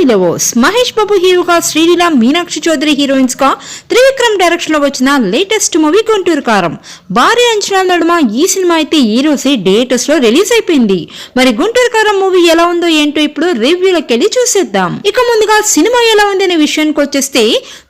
Lovers Mahesh Babu హీరోగా Sreeleela Meenakshi Chowdary heroines గా Trivikram direction లో వచ్చిన లేటెస్ట్ మూవీ గుంటూరు కారం భారీ అంచనాల నడుమ ఈ సినిమా అయితే ఈ రోజే థియేటర్స్ లో రిలీజ్ అయిపోయింది. మరి గుంటూరు కారం మూవీ ఎలా ఉందో ఏంటో ఇప్పుడు రివ్యూలోకి వెళ్ళి చూసేద్దాం. ఇక ముందుగా సినిమా ఎలా ఉంది అనే విషయానికి వచ్చేస్తే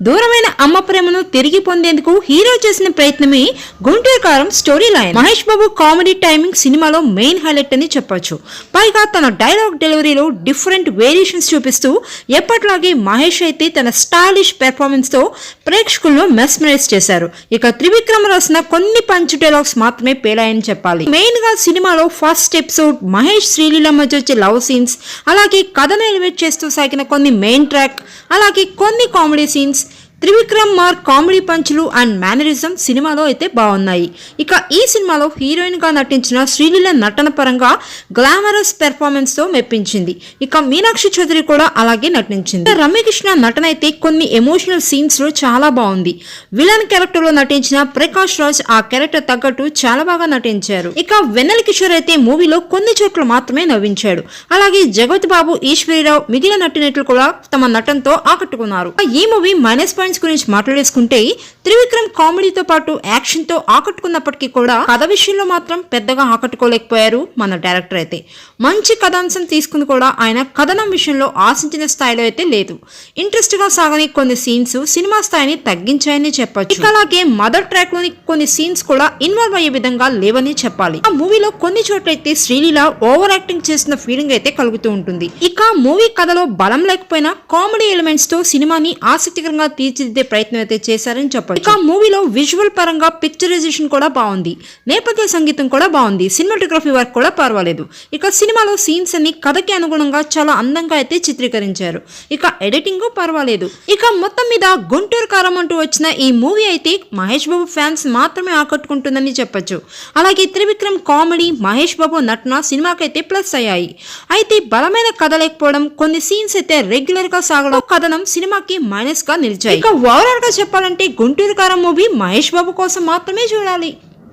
దూరమైన అమ్మ ప్రేమను తిరిగి పొందేందుకు హీరో చేసిన ప్రయత్నమే గుంటూరు కారం story line. Mahesh Babu comedy timing సినిమాలో మెయిన్ హైలైట్ అని చెప్పొచ్చు. పైగా తన డైలాగ్ డెలివరీలో డిఫరెంట్ వేరియేషన్స్ చూపిస్తూ ఎప్పట్లాగే మహేష్ అయితే తన స్టైలిష్ పెర్ఫార్మెన్స్ తో ప్రేక్షకులను మెస్మరైజ్ చేశారు. ఇక త్రివిక్రమ్ రాసిన కొన్ని పంచ్ డైలాగ్స్ మాత్రమే పేలాయని చెప్పాలి. మెయిన్ గా సినిమాలో ఫస్ట్ ఎపిసోడ్ మహేష్ శ్రీలీల మధ్య వచ్చే లవ్ సీన్స్, అలాగే కథను ఎలివేట్ చేస్తూ సాగిన కొన్ని మెయిన్ ట్రాక్, అలాగే కొన్ని కామెడీ సీన్స్, త్రివిక్రమ్ మార్ కామెడీ పంచులు అండ్ మేనరిజం సినిమాలో అయితే బాగున్నాయి. ఇక ఈ సినిమాలో హీరోయిన్ గా నటించిన శ్రీలీల నటన పరంగా గ్లామరస్ పెర్ఫార్మెన్స్ తో మెప్పించింది. ఇక మీనాక్షి చౌదరి కూడా అలాగే నటించింది. రమ్యకృష్ణ నటన అయితే కొన్ని ఎమోషనల్ సీన్స్ లో చాలా బాగుంది. విలన్ క్యారెక్టర్ లో నటించిన ప్రకాష్ రాజ్ ఆ క్యారెక్టర్ తగ్గట్టు చాలా బాగా నటించారు. ఇక వెన్నెల కిషోర్ అయితే మూవీలో కొన్ని చోట్ల మాత్రమే నవ్వించాడు. అలాగే జగత్ బాబు, ఈశ్వరీరావు మిగిలిన నటినట్లు కూడా తమ నటనతో ఆకట్టుకున్నారు. ఈ మూవీ మైనస్ పాయింట్స్ గురించి మాట్లాడేసుకుంటే త్రివిక్రమ్ కామెడీతో పాటు యాక్షన్ తో ఆకట్టుకున్నప్పటికీ కూడా కథ విషయంలో మాత్రం పెద్దగా ఆకట్టుకోలేకపోయారు మన డైరెక్టర్ అయితే. మంచి కథాంశం తీసుకుని కూడా ఆయన కథనం విషయంలో ఆశించిన స్థాయిలో అయితే లేదు. ఇంట్రెస్ట్ గా సాగని కొన్ని సీన్స్ సినిమా స్థాయిని తగ్గించాయని చెప్పొచ్చు. అలాగే మదర్ ట్రాక్ లోని కొన్ని సీన్స్ కూడా ఇన్వాల్వ్ అయ్యే విధంగా లేవని చెప్పాలి. ఆ మూవీలో కొన్ని చోట్లయితే శ్రీలీల ఓవర్ యాక్టింగ్ చేసిన ఫీలింగ్ అయితే కలుగుతూ ఉంటుంది. ఇక మూవీ కథలో బలం లేకపోయినా కామెడీ ఎలిమెంట్స్ తో సినిమాని ఆసక్తికరంగా తీర్చిదిద్దే ప్రయత్నం అయితే చేశారని చెప్పొచ్చు. ఇక మూవీలో విజువల్ పరంగా పిక్చరైజేషన్ కూడా బాగుంది, నేపథ్య సంగీతం కూడా బాగుంది, సినిమాటోగ్రఫీ వర్క్ కూడా పర్వాలేదు. ఇక సినిమాలో సీన్స్ అన్ని కథకి అనుగుణంగా చాలా అందంగా అయితే చిత్రీకరించారు. ఇక ఎడిటింగ్ పర్వాలేదు. ఇక మొత్తం మీద గుంటూరు కారం అంటూ వచ్చిన ఈ మూవీ అయితే మహేష్ బాబు ఫ్యాన్స్ మాత్రమే ఆకట్టుకుంటుందని చెప్పొచ్చు. అలాగే త్రివిక్రమ్ కామెడీ, మహేష్ బాబు నటన సినిమాకైతే ప్లస్ అయ్యాయి. అయితే బలమైన కథ లేకపోవడం, కొన్ని సీన్స్ అయితే రెగ్యులర్ గా సాగడం కథనం సినిమాకి మైనస్ గా నిలిచాయి. ఇక ఓవరాల్ గా చెప్పాలంటే గుంటూరు కారం మూవీ మహేష్ బాబు కోసం మాత్రమే చూడాలి.